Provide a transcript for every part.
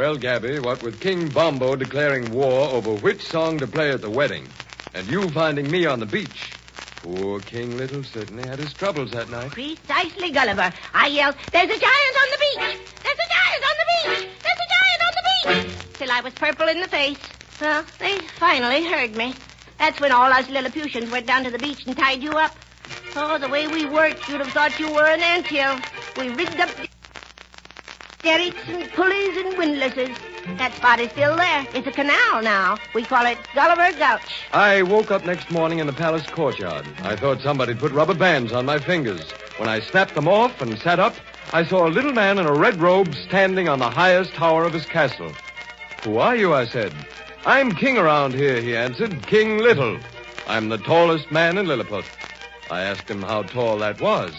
Well, Gabby, what with King Bombo declaring war over which song to play at the wedding, and you finding me on the beach, poor King Little certainly had his troubles that night. Precisely, Gulliver. I yelled, "There's a giant on the beach! There's a giant on the beach! There's a giant on the beach!" Till I was purple in the face. Well, they finally heard me. That's when all us Lilliputians went down to the beach and tied you up. Oh, the way we worked, you'd have thought you were an anthill. We rigged up derricks and pulleys and windlasses. That spot is still there. It's a canal now. We call it Gulliver Gulch. I woke up next morning in the palace courtyard. I thought somebody'd put rubber bands on my fingers. When I snapped them off and sat up, I saw a little man in a red robe standing on the highest tower of his castle. "Who are you?" I said. "I'm king around here," he answered. "King Little. I'm the tallest man in Lilliput." I asked him how tall that was.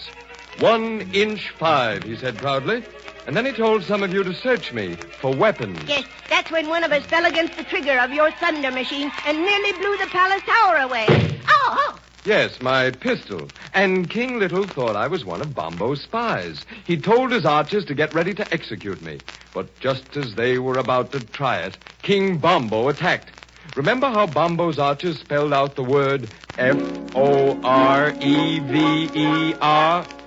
1 inch 5, he said proudly. And then he told some of you to search me for weapons. Yes, that's when one of us fell against the trigger of your thunder machine and nearly blew the palace tower away. Oh! Yes, my pistol. And King Little thought I was one of Bombo's spies. He told his archers to get ready to execute me. But just as they were about to try it, King Bombo attacked. Remember how Bombo's archers spelled out the word F-O-R-E-V-E-R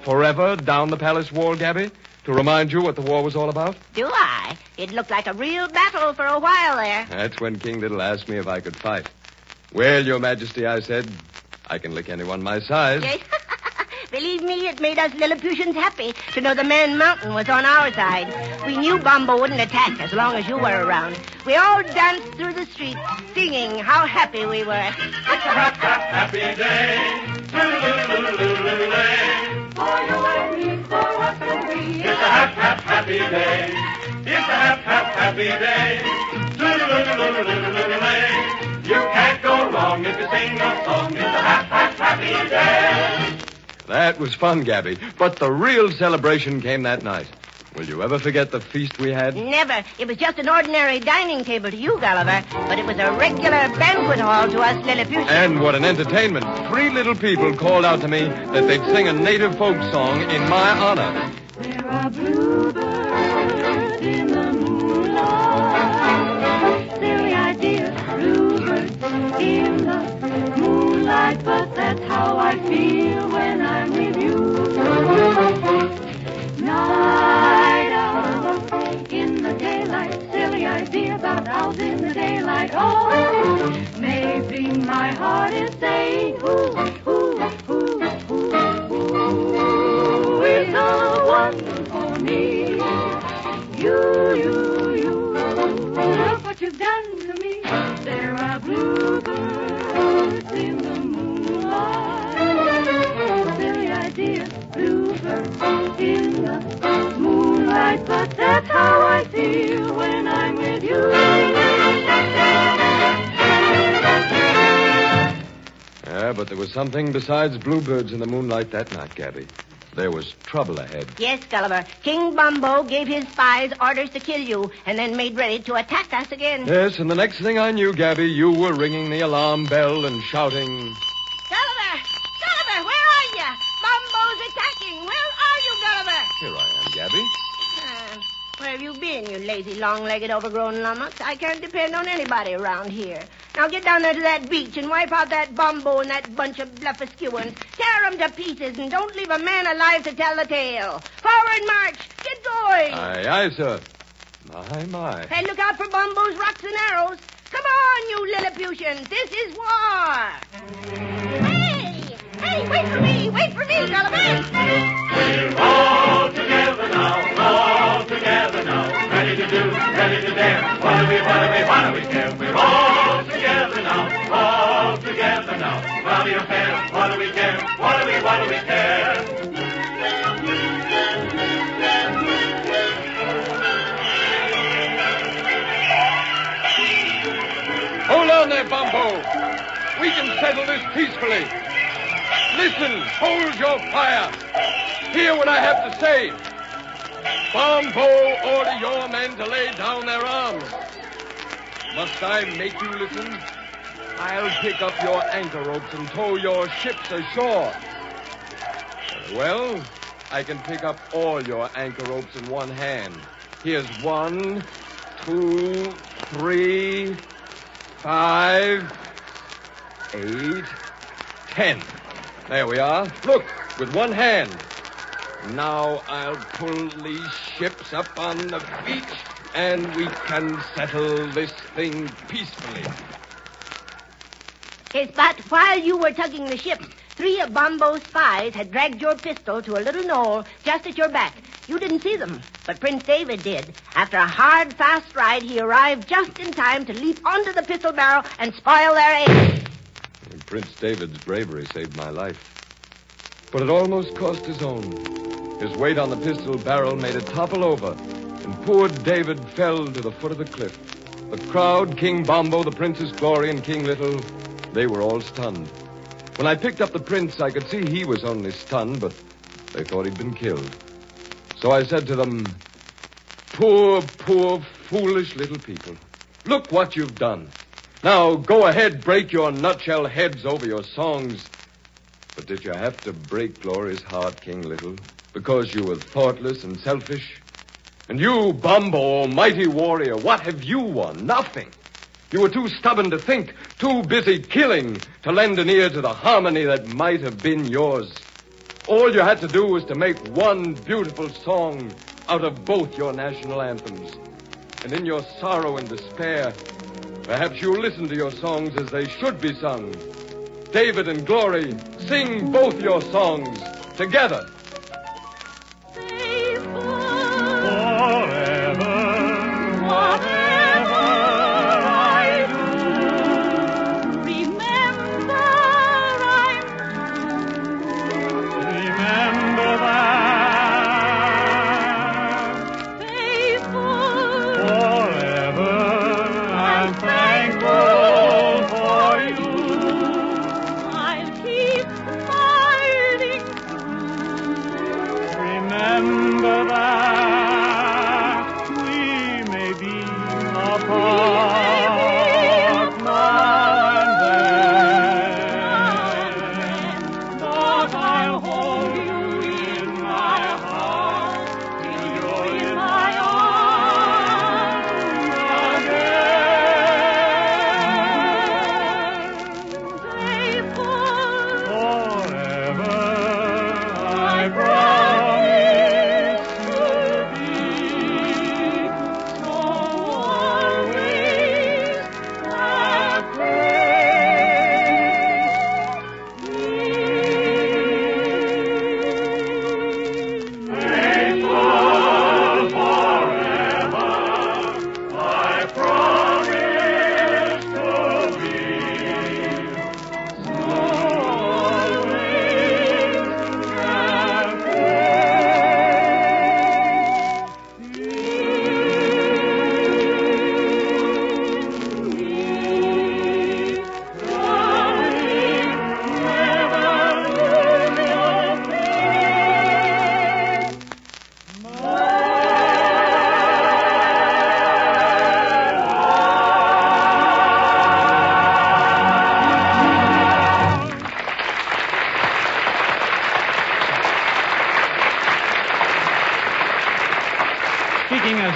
forever down the palace wall, Gabby? To remind you what the war was all about? Do I? It looked like a real battle for a while there. That's when King Little asked me if I could fight. "Well, Your Majesty," I said, "I can lick anyone my size." Yes. Believe me, it made us Lilliputians happy to know the Man Mountain was on our side. We knew Bombo wouldn't attack as long as you were around. We all danced through the streets, singing how happy we were. It's a happy day. For you and me, for us and we. It's a happy day. It's a happy day. You can't go wrong if you sing a song. It's a happy day. That was fun, Gabby. But the real celebration came that night. Will you ever forget the feast we had? Never. It was just an ordinary dining table to you, Gulliver. But it was a regular banquet hall to us Lilliputians. And what an entertainment. 3 little people called out to me that they'd sing a native folk song in my honor. There are bluebirds in the moonlight. Silly ideas, bluebirds in the moonlight. But that's how I feel when I'm with you. Night owl in the daylight. Silly idea about owls in the daylight. Oh, maybe my heart is saying, ooh, ooh, ooh, ooh, ooh, is the one for me. You. Look what you've done to me. There are bluebirds in the moonlight. Silly idea, bluebirds in the moonlight. But that's how I feel when I'm with you. Yeah, but there was something besides bluebirds in the moonlight that night, Gabby. There was trouble ahead. Yes, Gulliver. King Bombo gave his spies orders to kill you and then made ready to attack us again. Yes, and the next thing I knew, Gabby, you were ringing the alarm bell and shouting... Gulliver! Gulliver, where are you? Bombo's attacking. Where are you, Gulliver? Here I am, Gabby. Where have you been, you lazy, long-legged, overgrown lummox? I can't depend on anybody around here. Now get down there to that beach and wipe out that Bombo and that bunch of bluffascuans. Tear them to pieces and don't leave a man alive to tell the tale. Forward march! Get going! Aye, sir. My. Hey, look out for Bombo's rocks and arrows. Come on, you Lilliputians. This is war. Hey, wait for me, Gulliver. We're all together now, ready to do, ready to dare. What do we care? We're all together now, Rowdy affair. What do we care? What do we care? Hold on there, Bombo. We can settle this peacefully. Listen, hold your fire. Hear what I have to say. Bombo, order your men to lay down their arms. Must I make you listen? I'll pick up your anchor ropes and tow your ships ashore. Well, I can pick up all your anchor ropes in one hand. Here's 1, 2, 3, 5, 8, 10. There we are. Look, with one hand. Now I'll pull these ships up on the beach, and we can settle this thing peacefully. Yes, but while you were tugging the ships, 3 of Bombo's spies had dragged your pistol to a little knoll just at your back. You didn't see them, but Prince David did. After a hard, fast ride, he arrived just in time to leap onto the pistol barrel and spoil their aim. Prince David's bravery saved my life. But it almost cost his own. His weight on the pistol barrel made it topple over, and poor David fell to the foot of the cliff. The crowd, King Bombo, the Princess Glory, and King Little, they were all stunned. When I picked up the prince, I could see he was only stunned, but they thought he'd been killed. So I said to them, poor, foolish little people. Look what you've done. Now, go ahead, break your nutshell heads over your songs. But did you have to break Glory's heart, King Little, because you were thoughtless and selfish? And you, Bombo, mighty warrior, what have you won? Nothing. You were too stubborn to think, too busy killing to lend an ear to the harmony that might have been yours. All you had to do was to make one beautiful song out of both your national anthems. And in your sorrow and despair, perhaps you'll listen to your songs as they should be sung. David and Glory, sing both your songs together.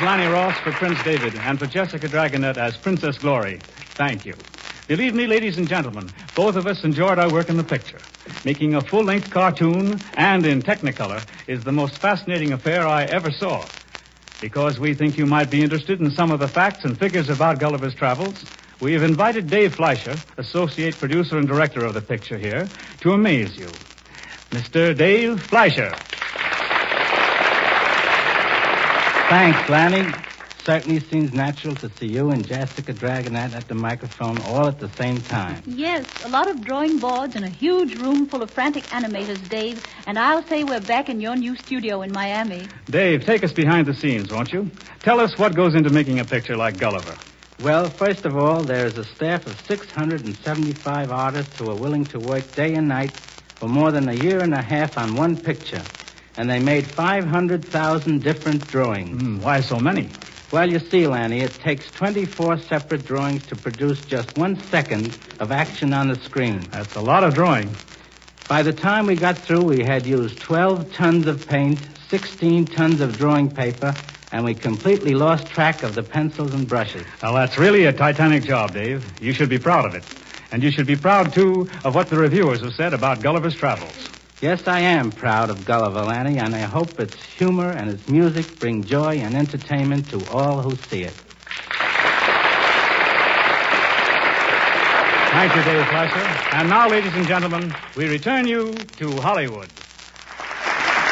Lanny Ross for Prince David and for Jessica Dragonette as Princess Glory. Thank you. Believe me, ladies and gentlemen, both of us enjoyed our work in the picture. Making a full-length cartoon and in Technicolor is the most fascinating affair I ever saw. Because we think you might be interested in some of the facts and figures about Gulliver's Travels, we have invited Dave Fleischer, associate producer and director of the picture here, to amaze you. Mr. Dave Fleischer. Thanks, Lanny. Certainly seems natural to see you and Jessica Dragonette at the microphone all at the same time. Yes, a lot of drawing boards and a huge room full of frantic animators, Dave. And I'll say we're back in your new studio in Miami. Dave, take us behind the scenes, won't you? Tell us what goes into making a picture like Gulliver. Well, first of all, there is a staff of 675 artists who are willing to work day and night for more than a year and a half on one picture. And they made 500,000 different drawings. Why so many? Well, you see, Lanny, it takes 24 separate drawings to produce just 1 second of action on the screen. That's a lot of drawing. By the time we got through, we had used 12 tons of paint, 16 tons of drawing paper, and we completely lost track of the pencils and brushes. Well, that's really a titanic job, Dave. You should be proud of it. And you should be proud, too, of what the reviewers have said about Gulliver's Travels. Yes, I am proud of Gulliver, Lanny, and I hope its humor and its music bring joy and entertainment to all who see it. Thank you, Dave Fleischer. And now, ladies and gentlemen, we return you to Hollywood.